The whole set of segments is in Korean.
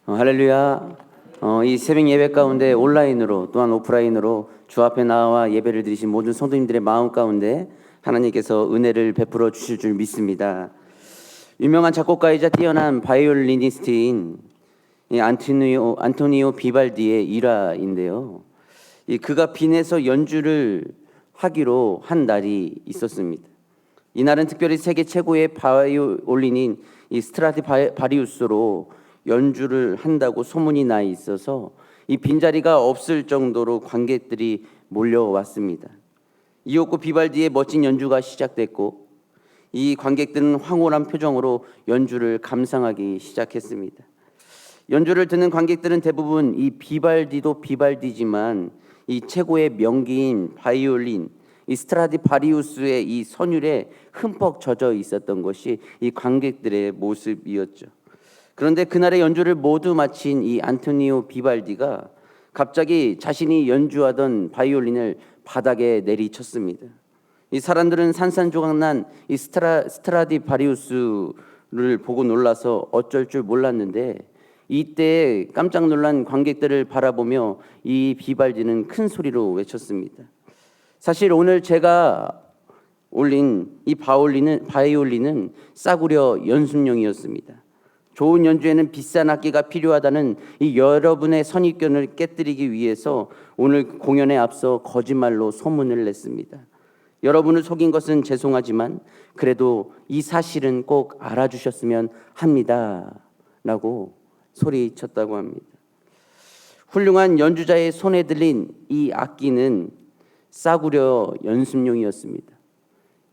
할렐루야. 이 새벽 예배 가운데 온라인으로 또한 오프라인으로 주 앞에 나와 예배를 드리신 모든 성도님들의 마음 가운데 하나님께서 은혜를 베풀어 주실 줄 믿습니다. 유명한 작곡가이자 뛰어난 바이올리니스트인 이 안토니오 비발디의 일화인데요. 그가 빈에서 연주를 하기로 한 날이 있었습니다. 이날은 특별히 세계 최고의 바이올린인 이 스트라디바리우스로 연주를 한다고 소문이 나 있어서 이 빈자리가 없을 정도로 관객들이 몰려왔습니다. 이윽고 비발디의 멋진 연주가 시작됐고 이 관객들은 황홀한 표정으로 연주를 감상하기 시작했습니다. 연주를 듣는 관객들은 대부분 이 비발디도 비발디지만 이 최고의 명기인 바이올린 이 스트라디바리우스의 이 선율에 흠뻑 젖어 있었던 것이 이 관객들의 모습이었죠. 그런데 그날의 연주를 모두 마친 이 안토니오 비발디가 갑자기 자신이 연주하던 바이올린을 바닥에 내리쳤습니다. 이 사람들은 산산조각난 이 스트라디바리우스를 보고 놀라서 어쩔 줄 몰랐는데 이때 깜짝 놀란 관객들을 바라보며 이 비발디는 큰 소리로 외쳤습니다. 사실 오늘 제가 올린 이 바이올린은 싸구려 연습용이었습니다. 좋은 연주에는 비싼 악기가 필요하다는 이 여러분의 선입견을 깨뜨리기 위해서 오늘 공연에 앞서 거짓말로 소문을 냈습니다. 여러분을 속인 것은 죄송하지만 그래도 이 사실은 꼭 알아주셨으면 합니다 라고 소리쳤다고 합니다. 훌륭한 연주자의 손에 들린 이 악기는 싸구려 연습용이었습니다.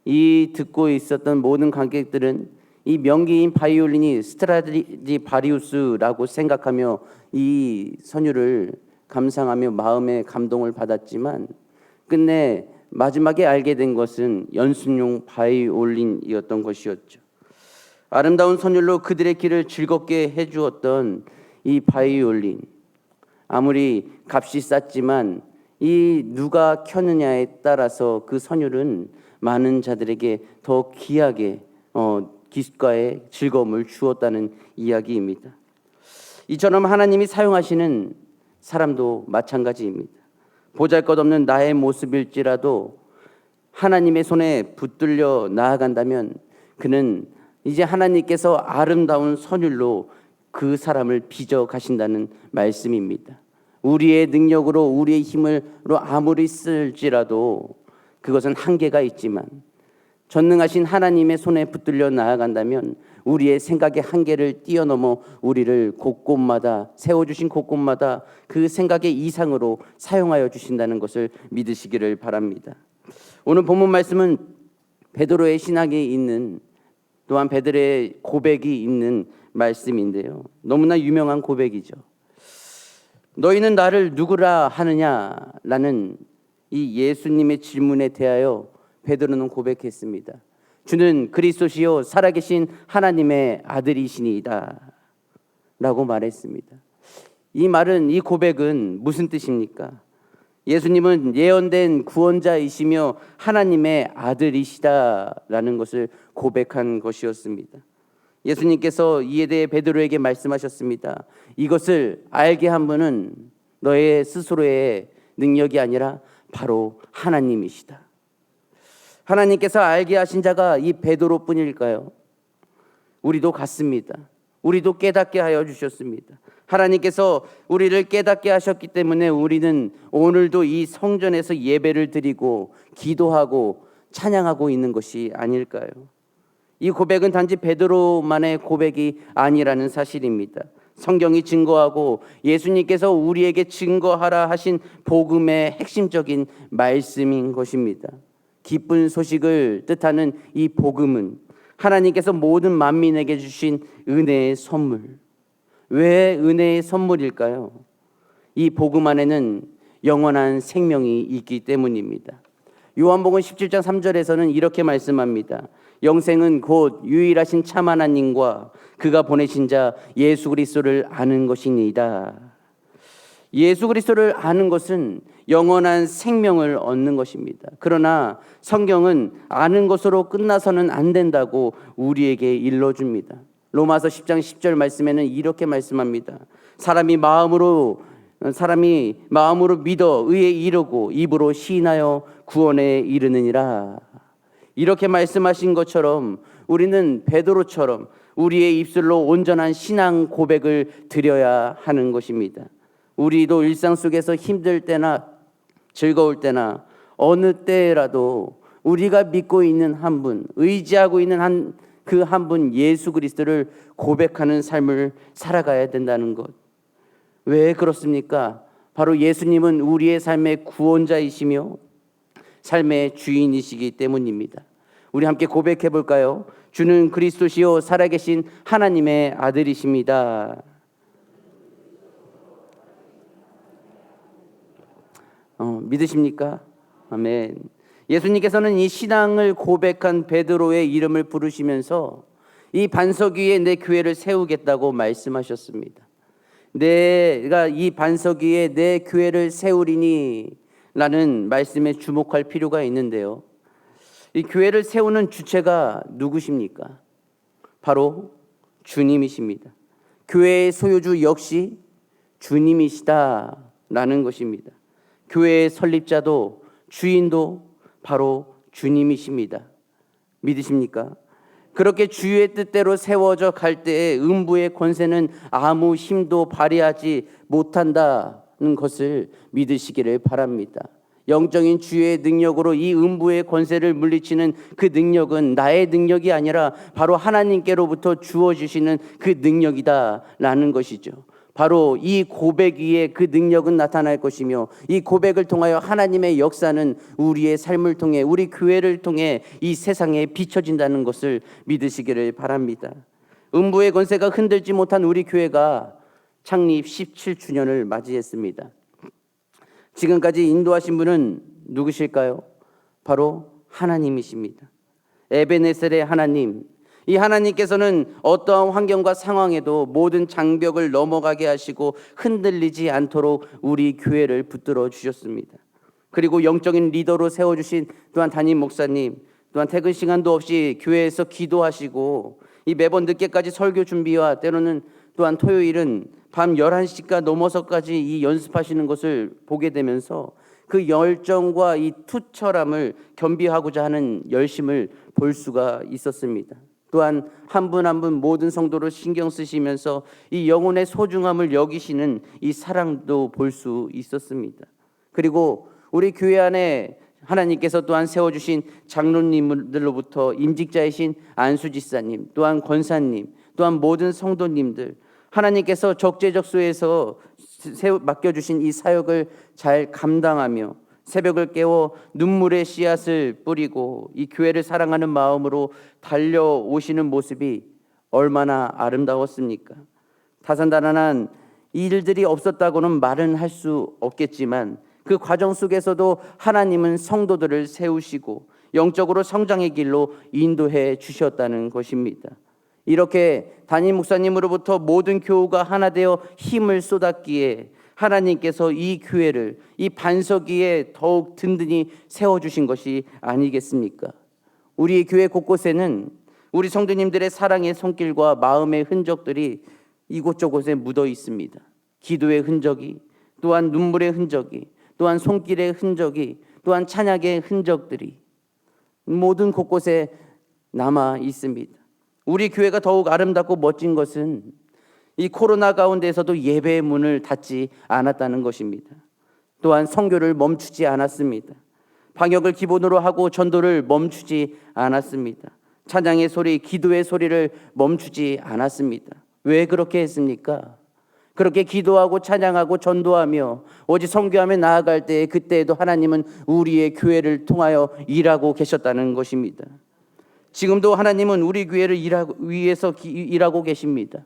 이 듣고 있었던 모든 관객들은 이 명기인 바이올린이 스트라디바리우스라고 생각하며 이 선율을 감상하며 마음의 감동을 받았지만 끝내 마지막에 알게 된 것은 연습용 바이올린이었던 것이었죠. 아름다운 선율로 그들의 길을 즐겁게 해주었던 이 바이올린, 아무리 값이 쌌지만 이 누가 켜느냐에 따라서 그 선율은 많은 자들에게 더 귀하게 기과의 즐거움을 주었다는 이야기입니다. 이처럼 하나님이 사용하시는 사람도 마찬가지입니다. 보잘것없는 나의 모습일지라도 하나님의 손에 붙들려 나아간다면 그는 이제 하나님께서 아름다운 선율로 그 사람을 빚어 가신다는 말씀입니다. 우리의 능력으로 우리의 힘으로 아무리 쓸지라도 그것은 한계가 있지만 전능하신 하나님의 손에 붙들려 나아간다면 우리의 생각의 한계를 뛰어넘어 우리를 곳곳마다 세워주신 곳곳마다 그 생각의 이상으로 사용하여 주신다는 것을 믿으시기를 바랍니다. 오늘 본문 말씀은 베드로의 신학이 있는 또한 베드로의 고백이 있는 말씀인데요. 너무나 유명한 고백이죠. 너희는 나를 누구라 하느냐라는 이 예수님의 질문에 대하여 베드로는 고백했습니다. 주는 그리스도시요 살아계신 하나님의 아들이시니이다 라고 말했습니다. 이 말은, 이 고백은 무슨 뜻입니까? 예수님은 예언된 구원자이시며 하나님의 아들이시다라는 것을 고백한 것이었습니다. 예수님께서 이에 대해 베드로에게 말씀하셨습니다. 이것을 알게 한 분은 너의 스스로의 능력이 아니라 바로 하나님이시다. 하나님께서 알게 하신 자가 이 베드로뿐일까요? 우리도 같습니다. 우리도 깨닫게 하여 주셨습니다. 하나님께서 우리를 깨닫게 하셨기 때문에 우리는 오늘도 이 성전에서 예배를 드리고 기도하고 찬양하고 있는 것이 아닐까요? 이 고백은 단지 베드로만의 고백이 아니라는 사실입니다. 성경이 증거하고 예수님께서 우리에게 증거하라 하신 복음의 핵심적인 말씀인 것입니다. 기쁜 소식을 뜻하는 이 복음은 하나님께서 모든 만민에게 주신 은혜의 선물. 왜 은혜의 선물일까요? 이 복음 안에는 영원한 생명이 있기 때문입니다. 요한복음 17장 3절에서는 이렇게 말씀합니다. 영생은 곧 유일하신 참 하나님과 그가 보내신 자 예수 그리스도를 아는 것이니이다. 예수 그리스도를 아는 것은 영원한 생명을 얻는 것입니다. 그러나 성경은 아는 것으로 끝나서는 안 된다고 우리에게 일러줍니다. 로마서 10장 10절 말씀에는 이렇게 말씀합니다. 사람이 마음으로 믿어 의에 이르고 입으로 시인하여 구원에 이르느니라. 이렇게 말씀하신 것처럼 우리는 베드로처럼 우리의 입술로 온전한 신앙 고백을 드려야 하는 것입니다. 우리도 일상 속에서 힘들 때나 즐거울 때나 어느 때라도 우리가 믿고 있는 한 분, 의지하고 있는 그 한 분 예수 그리스도를 고백하는 삶을 살아가야 된다는 것. 왜 그렇습니까? 바로 예수님은 우리의 삶의 구원자이시며 삶의 주인이시기 때문입니다. 우리 함께 고백해 볼까요? 주는 그리스도시요 살아계신 하나님의 아들이십니다. 믿으십니까? 아멘. 예수님께서는 이 신앙을 고백한 베드로의 이름을 부르시면서 이 반석 위에 내 교회를 세우겠다고 말씀하셨습니다. 내가 이 반석 위에 내 교회를 세우리니 라는 말씀에 주목할 필요가 있는데요. 이 교회를 세우는 주체가 누구십니까? 바로 주님이십니다. 교회의 소유주 역시 주님이시다라는 것입니다. 교회의 설립자도 주인도 바로 주님이십니다. 믿으십니까? 그렇게 주의 뜻대로 세워져 갈 때에 음부의 권세는 아무 힘도 발휘하지 못한다는 것을 믿으시기를 바랍니다. 영적인 주의 능력으로 이 음부의 권세를 물리치는 그 능력은 나의 능력이 아니라 바로 하나님께로부터 주어주시는 그 능력이다라는 것이죠. 바로 이 고백 위에 그 능력은 나타날 것이며 이 고백을 통하여 하나님의 역사는 우리의 삶을 통해 우리 교회를 통해 이 세상에 비춰진다는 것을 믿으시기를 바랍니다. 음부의 권세가 흔들지 못한 우리 교회가 창립 17주년을 맞이했습니다. 지금까지 인도하신 분은 누구실까요? 바로 하나님이십니다. 에베네셀의 하나님, 이 하나님께서는 어떠한 환경과 상황에도 모든 장벽을 넘어가게 하시고 흔들리지 않도록 우리 교회를 붙들어 주셨습니다. 그리고 영적인 리더로 세워주신 또한 담임 목사님, 또한 퇴근 시간도 없이 교회에서 기도하시고 이 매번 늦게까지 설교 준비와 때로는 또한 토요일은 밤 11시가 넘어서까지 이 연습하시는 것을 보게 되면서 그 열정과 이 투철함을 겸비하고자 하는 열심을 볼 수가 있었습니다. 또한 한 분 한 분 모든 성도를 신경 쓰시면서 이 영혼의 소중함을 여기시는 이 사랑도 볼 수 있었습니다. 그리고 우리 교회 안에 하나님께서 또한 세워주신 장로님들로부터 임직자이신 안수지사님, 또한 권사님, 또한 모든 성도님들, 하나님께서 적재적소에서 맡겨주신 이 사역을 잘 감당하며 새벽을 깨워 눈물의 씨앗을 뿌리고 이 교회를 사랑하는 마음으로 달려오시는 모습이 얼마나 아름다웠습니까? 다산다난한 일들이 없었다고는 말은 할 수 없겠지만 그 과정 속에서도 하나님은 성도들을 세우시고 영적으로 성장의 길로 인도해 주셨다는 것입니다. 이렇게 담임 목사님으로부터 모든 교우가 하나 되어 힘을 쏟았기에 하나님께서 이 교회를 이 반석 위에 더욱 든든히 세워주신 것이 아니겠습니까? 우리 교회 곳곳에는 우리 성도님들의 사랑의 손길과 마음의 흔적들이 이곳저곳에 묻어 있습니다. 기도의 흔적이, 또한 눈물의 흔적이, 또한 손길의 흔적이, 또한 찬양의 흔적들이 모든 곳곳에 남아 있습니다. 우리 교회가 더욱 아름답고 멋진 것은 이 코로나 가운데에서도 예배의 문을 닫지 않았다는 것입니다. 또한 선교를 멈추지 않았습니다. 방역을 기본으로 하고 전도를 멈추지 않았습니다. 찬양의 소리, 기도의 소리를 멈추지 않았습니다. 왜 그렇게 했습니까? 그렇게 기도하고 찬양하고 전도하며 오직 선교하며 나아갈 때 그때에도 하나님은 우리의 교회를 통하여 일하고 계셨다는 것입니다. 지금도 하나님은 우리 교회를 위해서 일하고 계십니다.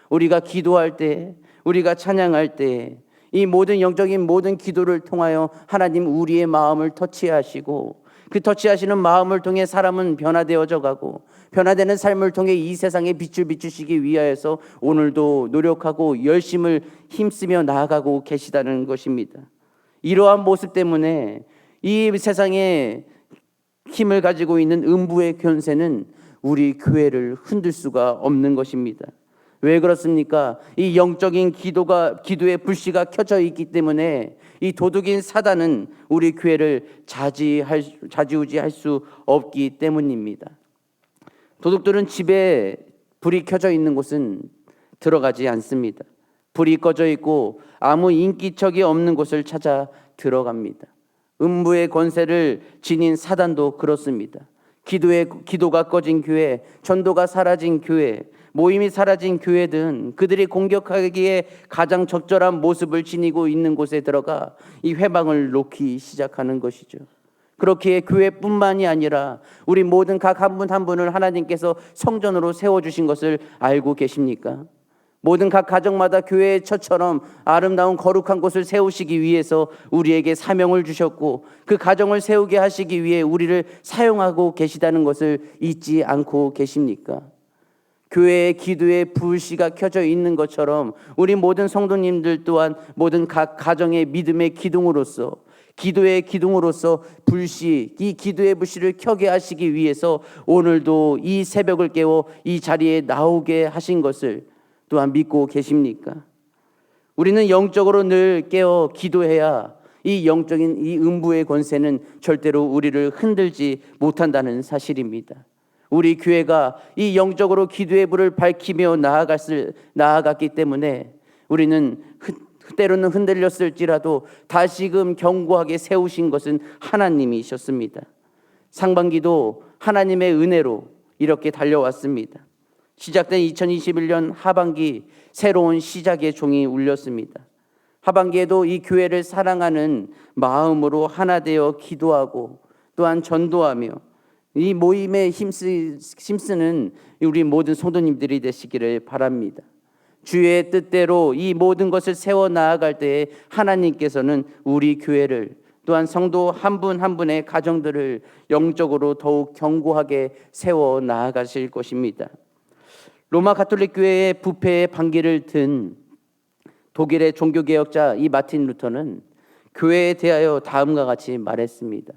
우리가 기도할 때, 우리가 찬양할 때 이 모든 영적인 모든 기도를 통하여 하나님 우리의 마음을 터치하시고 그 터치하시는 마음을 통해 사람은 변화되어져 가고 변화되는 삶을 통해 이 세상에 빛을 비추시기 위하여서 오늘도 노력하고 열심을 힘쓰며 나아가고 계시다는 것입니다. 이러한 모습 때문에 이 세상에 힘을 가지고 있는 음부의 권세는 우리 교회를 흔들 수가 없는 것입니다. 왜 그렇습니까? 이 영적인 기도의 불씨가 켜져 있기 때문에 이 도둑인 사단은 우리 교회를 좌지우지할 수 없기 때문입니다. 도둑들은 집에 불이 켜져 있는 곳은 들어가지 않습니다. 불이 꺼져 있고 아무 인기척이 없는 곳을 찾아 들어갑니다. 음부의 권세를 지닌 사단도 그렇습니다. 기도가 꺼진 교회, 전도가 사라진 교회, 모임이 사라진 교회든 그들이 공격하기에 가장 적절한 모습을 지니고 있는 곳에 들어가 이 회방을 놓기 시작하는 것이죠. 그렇기에 교회뿐만이 아니라 우리 모든 각 한 분 한 분을 하나님께서 성전으로 세워주신 것을 알고 계십니까? 모든 각 가정마다 교회의 처처럼 아름다운 거룩한 곳을 세우시기 위해서 우리에게 사명을 주셨고 그 가정을 세우게 하시기 위해 우리를 사용하고 계시다는 것을 잊지 않고 계십니까? 교회의 기도의 불씨가 켜져 있는 것처럼 우리 모든 성도님들 또한 모든 각 가정의 믿음의 기둥으로서 기도의 기둥으로서 이 기도의 불씨를 켜게 하시기 위해서 오늘도 이 새벽을 깨워 이 자리에 나오게 하신 것을 또한 믿고 계십니까? 우리는 영적으로 늘 깨어 기도해야 이 영적인 이 음부의 권세는 절대로 우리를 흔들지 못한다는 사실입니다. 우리 교회가 이 영적으로 기도의 불을 밝히며 나아갔기 때문에 우리는 때로는 흔들렸을지라도 다시금 견고하게 세우신 것은 하나님이셨습니다. 상반기도 하나님의 은혜로 이렇게 달려왔습니다. 시작된 2021년 하반기 새로운 시작의 종이 울렸습니다. 하반기에도 이 교회를 사랑하는 마음으로 하나 되어 기도하고 또한 전도하며 이 모임에 힘쓰는 우리 모든 성도님들이 되시기를 바랍니다. 주의 뜻대로 이 모든 것을 세워 나아갈 때에 하나님께서는 우리 교회를 또한 성도 한 분 한 분의 가정들을 영적으로 더욱 견고하게 세워 나아가실 것입니다. 로마 가톨릭 교회의 부패의 반기를 든 독일의 종교개혁자 이 마틴 루터는 교회에 대하여 다음과 같이 말했습니다.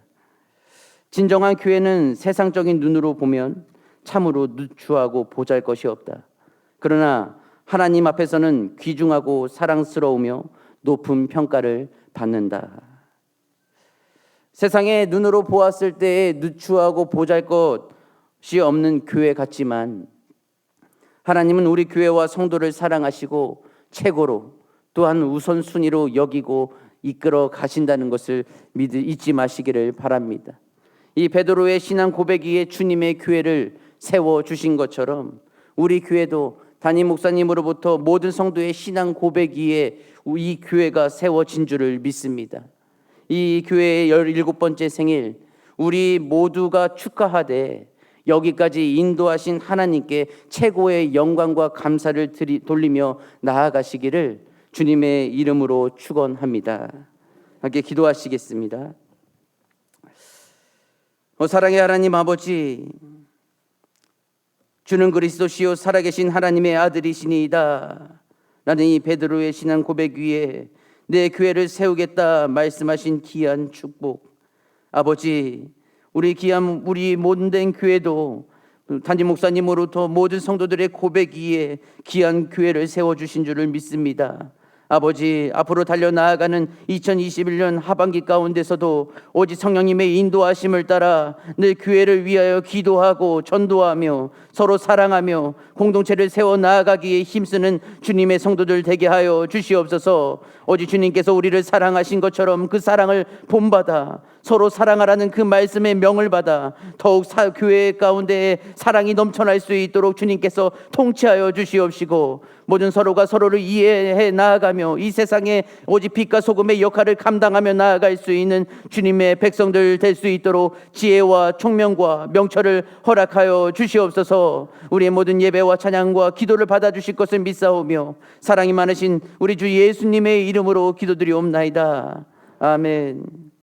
진정한 교회는 세상적인 눈으로 보면 참으로 누추하고 보잘것이 없다. 그러나 하나님 앞에서는 귀중하고 사랑스러우며 높은 평가를 받는다. 세상의 눈으로 보았을 때에 누추하고 보잘것이 없는 교회 같지만 하나님은 우리 교회와 성도를 사랑하시고 최고로 또한 우선순위로 여기고 이끌어 가신다는 것을 잊지 마시기를 바랍니다. 이 베드로의 신앙 고백 위에 주님의 교회를 세워주신 것처럼 우리 교회도 담임 목사님으로부터 모든 성도의 신앙 고백 위에 이 교회가 세워진 줄을 믿습니다. 이 교회의 17번째 생일 우리 모두가 축하하되 여기까지 인도하신 하나님께 최고의 영광과 감사를 돌리며 나아가시기를 주님의 이름으로 축원합니다. 함께 기도하시겠습니다. 사랑의 하나님 아버지, 주는 그리스도시요 살아계신 하나님의 아들이시니이다. 나는 이 베드로의 신앙 고백 위에 내 교회를 세우겠다 말씀하신 귀한 축복, 아버지, 우리 모든 교회도 담임 목사님으로부터 모든 성도들의 고백 위에 귀한 교회를 세워주신 줄을 믿습니다. 아버지, 앞으로 달려나아가는 2021년 하반기 가운데서도 오직 성령님의 인도하심을 따라 늘 교회를 위하여 기도하고 전도하며 서로 사랑하며 공동체를 세워 나아가기에 힘쓰는 주님의 성도들 되게 하여 주시옵소서. 오직 주님께서 우리를 사랑하신 것처럼 그 사랑을 본받아 서로 사랑하라는 그 말씀의 명을 받아 더욱 교회 가운데 사랑이 넘쳐날 수 있도록 주님께서 통치하여 주시옵시고 모든 서로가 서로를 이해해 나아가며 이 세상에 오직 빛과 소금의 역할을 감당하며 나아갈 수 있는 주님의 백성들 될 수 있도록 지혜와 총명과 명철을 허락하여 주시옵소서. 우리의 모든 예배와 찬양과 기도를 받아주실 것을 믿사오며 사랑이 많으신 우리 주 예수님의 이름으로 기도드리옵나이다. 아멘.